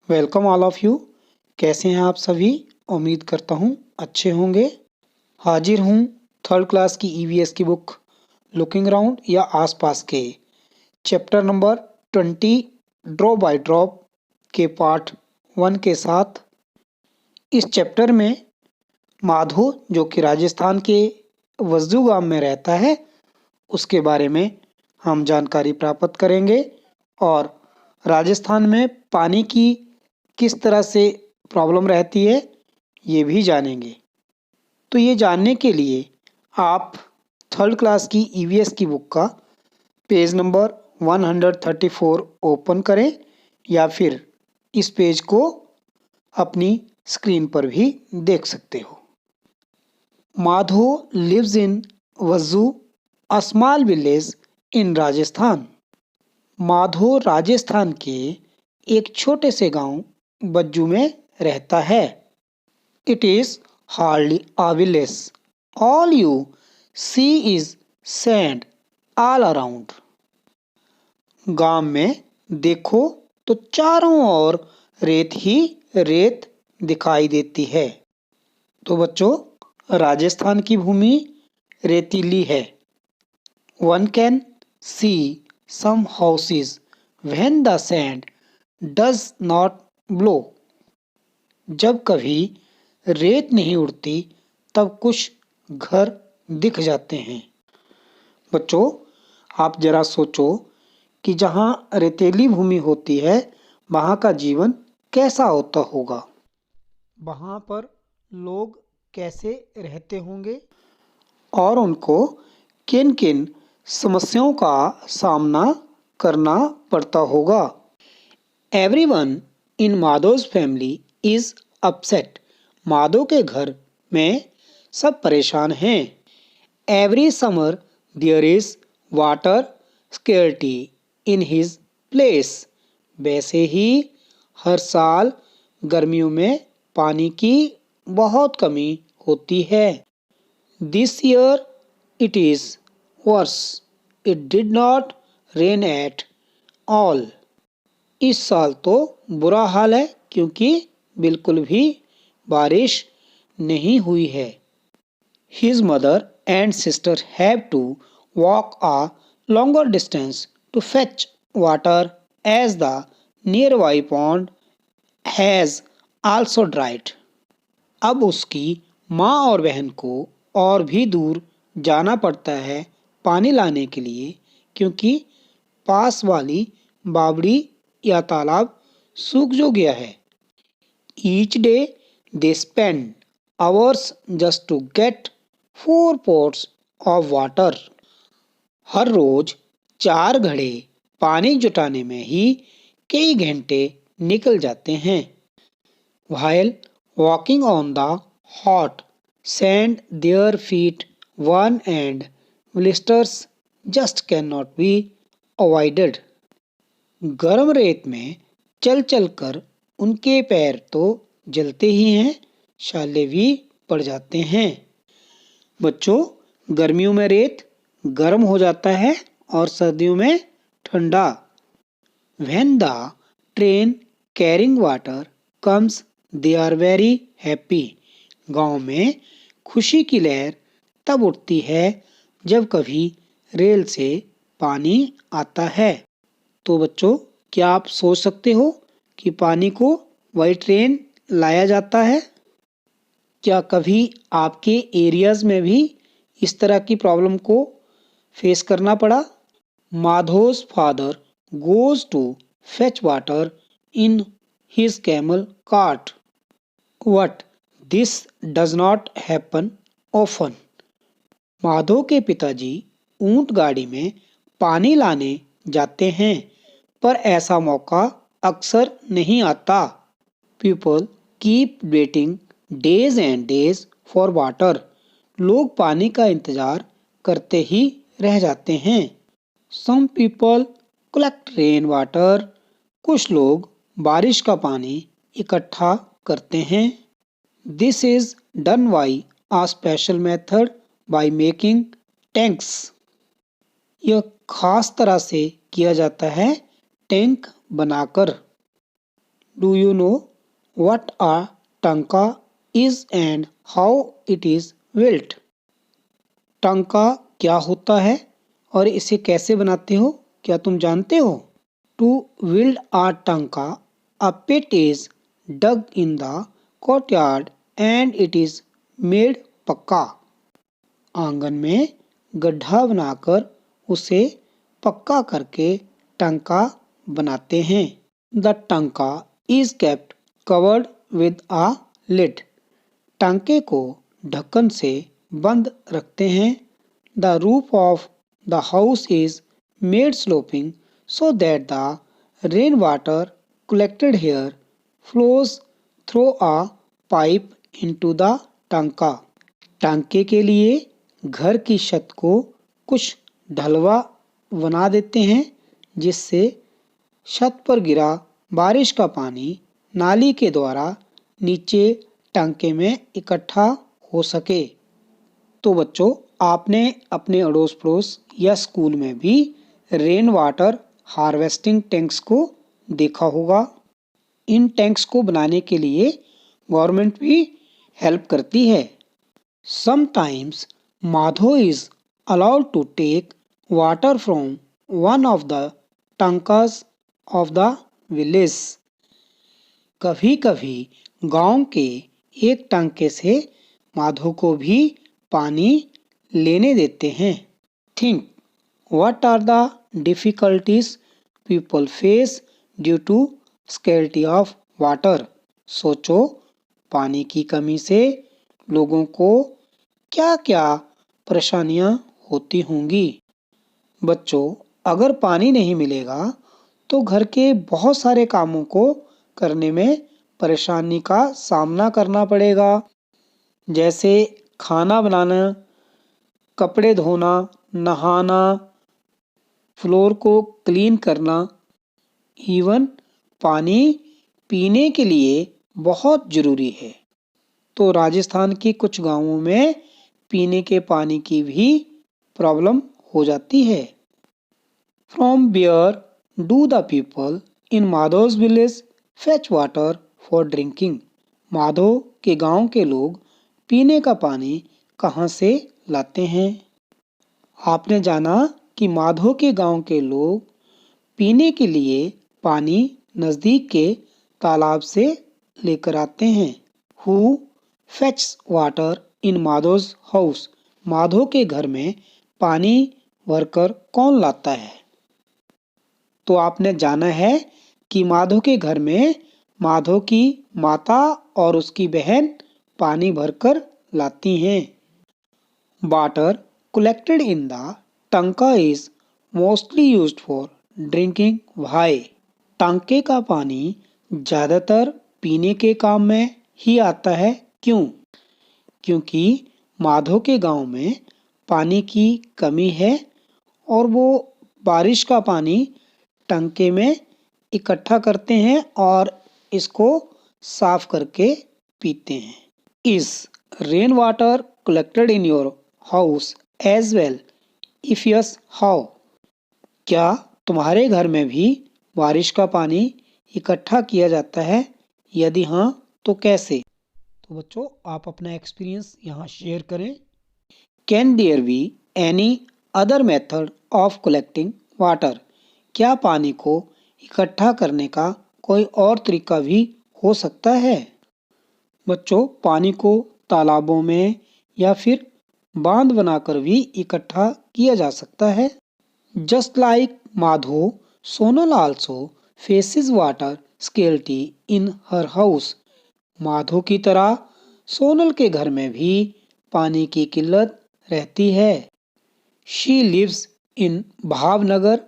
Welcome all of you. कैसे हैं आप सभी? उम्मीद करता हूँ अच्छे होंगे। हाजिर हूँ थर्ड क्लास की ईवीएस की बुक लुकिंग अराउंड या आसपास के chapter number 20 drop by drop के पार्ट 1 के साथ। इस चैप्टर में माधो जो कि राजस्थान के वज्जू गांव में रहता है उसके बारे में हम जानकारी प्राप्त करेंगे और राजस्थान में पानी की किस तरह से प्रॉब्लम रहती है ये भी जानेंगे। तो ये जानने के लिए आप थर्ड क्लास की ईवीएस की बुक का पेज नंबर 134 ओपन करें या फिर इस पेज को अपनी स्क्रीन पर भी देख सकते हो। Madho lives in Vajju, a small village in Rajasthan. Madho Rajasthan के एक छोटे से गांव बज्जू में रहता है। It is hardly a village. All you see is sand all around. गांव में देखो तो चारों ओर रेत ही रेत दिखाई देती है। तो बच्चों, राजस्थान की भूमि रेतीली है। One can see some houses when the sand does not blow. जब कभी रेत नहीं उड़ती तब कुछ घर दिख जाते हैं। बच्चों, आप जरा सोचो कि जहाँ रेतीली भूमि होती है वहाँ का जीवन कैसा होता होगा। वहाँ पर लोग कैसे रहते होंगे और उनको किन किन समस्याओं का सामना करना पड़ता होगा। Everyone in Madho's family is upset. Madho के घर में सब परेशान हैं। Every summer there is water scarcity in his place. वैसे ही हर साल गर्मियों में पानी की बहुत कमी होती है। This year it is worse. It did not rain at all. इस साल तो बुरा हाल है क्योंकि बिल्कुल भी बारिश नहीं हुई है। His mother and sister have to walk a longer distance to fetch water as the nearby pond has also dried. अब उसकी माँ और बहन को और भी दूर जाना पड़ता है पानी लाने के लिए क्योंकि पास वाली बावड़ी या तालाब सूख जो गया है। Each day they spend hours just to get 4 pots of water. हर रोज 4 घड़े पानी जुटाने में ही कई घंटे निकल जाते हैं। While walking on the hot sand, their feet burn and blisters just cannot be avoided. गर्म रेत में चल चल कर उनके पैर तो जलते ही हैं, छाले भी पड़ जाते हैं। बच्चों, गर्मियों में रेत गर्म हो जाता है और सर्दियों में ठंडा। When the train carrying water comes, they are very happy. गांव में खुशी की लहर तब उठती है जब कभी रेल से पानी आता है। तो बच्चों, क्या आप सोच सकते हो कि पानी को वही ट्रेन लाया जाता है? क्या कभी आपके एरियाज में भी इस तरह की प्रॉब्लम को फेस करना पड़ा? माधो's father goes to fetch water in his camel cart. But this does not happen often. Madho के पिताजी ऊंट गाड़ी में पानी लाने जाते हैं पर ऐसा मौका अक्सर नहीं आता। People keep waiting days and days for water. लोग पानी का इंतजार करते ही रह जाते हैं। Some people collect rain water. कुछ लोग बारिश का पानी इकट्ठा करते हैं। This is done by a special method by making tanks. यह खास तरह से किया जाता है टैंक बनाकर। Do you know what a tanka is and how it is built? टंका क्या होता है और इसे कैसे बनाते हो, क्या तुम जानते हो? To build a tanka, a pit is dug in the courtyard and it is made pucca. आंगन में गड्ढा बनाकर उसे पक्का करके टंका बनाते हैं। The tanka is kept covered with a lid. टांके को ढक्कन से बंद रखते हैं। The roof of the house is made sloping so that the rain water collected here flows through a pipe into the tanka. टांके के लिए घर की छत को कुछ ढलवा बना देते हैं जिससे छत पर गिरा बारिश का पानी नाली के द्वारा नीचे टांके में इकट्ठा हो सके। तो बच्चों, आपने अपने अड़ोस पड़ोस या स्कूल में भी रेन वाटर हार्वेस्टिंग टैंक्स को देखा होगा। इन टैंक्स को बनाने के लिए गवर्नमेंट भी हेल्प करती है। Sometimes Madho is allowed to take water from one of the tankas of the village. कभी कभी गांव के एक टांके से माधो को भी पानी लेने देते हैं। Think what are the difficulties people face due to scarcity of water. सोचो, पानी की कमी से लोगों को क्या क्या परेशानियां होती होंगी। बच्चों, अगर पानी नहीं मिलेगा तो घर के बहुत सारे कामों को करने में परेशानी का सामना करना पड़ेगा, जैसे खाना बनाना, कपड़े धोना, नहाना, फ्लोर को क्लीन करना। इवन पानी पीने के लिए बहुत ज़रूरी है। तो राजस्थान के कुछ गांवों में पीने के पानी की भी प्रॉब्लम हो जाती है। From where do the people in Madho's village fetch water for drinking. Madho के गांव के लोग पीने का पानी कहाँ से लाते हैं? आपने जाना कि माधो के गांव के लोग पीने के लिए पानी नज़दीक के तालाब से लेकर आते हैं। Who fetches water in Madho's house. Madho के घर में पानी भरकर कौन लाता है? तो आपने जाना है कि माधो के घर में माधो की माता और उसकी बहन पानी भरकर लाती हैं। Water collected in the tanka is mostly used for drinking. Why? टांके का पानी ज़्यादातर पीने के काम में ही आता है। क्यों? क्योंकि माधो के गांव में पानी की कमी है और वो बारिश का पानी टंके में इकट्ठा करते हैं और इसको साफ करके पीते हैं। Is rain water collected in your house as well? If yes, how? क्या तुम्हारे घर में भी बारिश का पानी इकट्ठा किया जाता है? यदि हाँ, तो कैसे? तो बच्चों, आप अपना एक्सपीरियंस यहाँ शेयर करें। Can there be any other method of collecting water? क्या पानी को इकट्ठा करने का कोई और तरीका भी हो सकता है? बच्चों, पानी को तालाबों में या फिर बांध बनाकर भी इकट्ठा किया जा सकता है। Just like Madho, Sonal also faces water scarcity in her house. Madho की तरह सोनल के घर में भी पानी की किल्लत रहती है। She lives in Bhavnagar.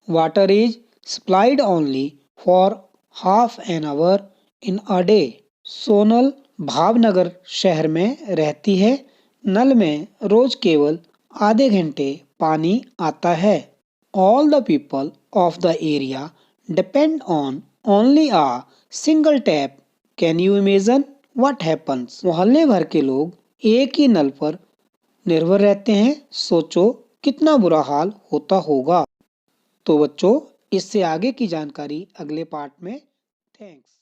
Water is supplied only for half an hour in a day. Sonal Bhavnagar शहर में रहती है। नल में रोज केवल आधे घंटे पानी आता है। All the people of the area depend on only a single tap. Can you imagine what happens? मोहल्ले भर के लोग एक ही नल पर निर्भर रहते हैं। सोचो कितना बुरा हाल होता होगा। तो बच्चों, इससे आगे की जानकारी अगले पार्ट में। थैंक्स।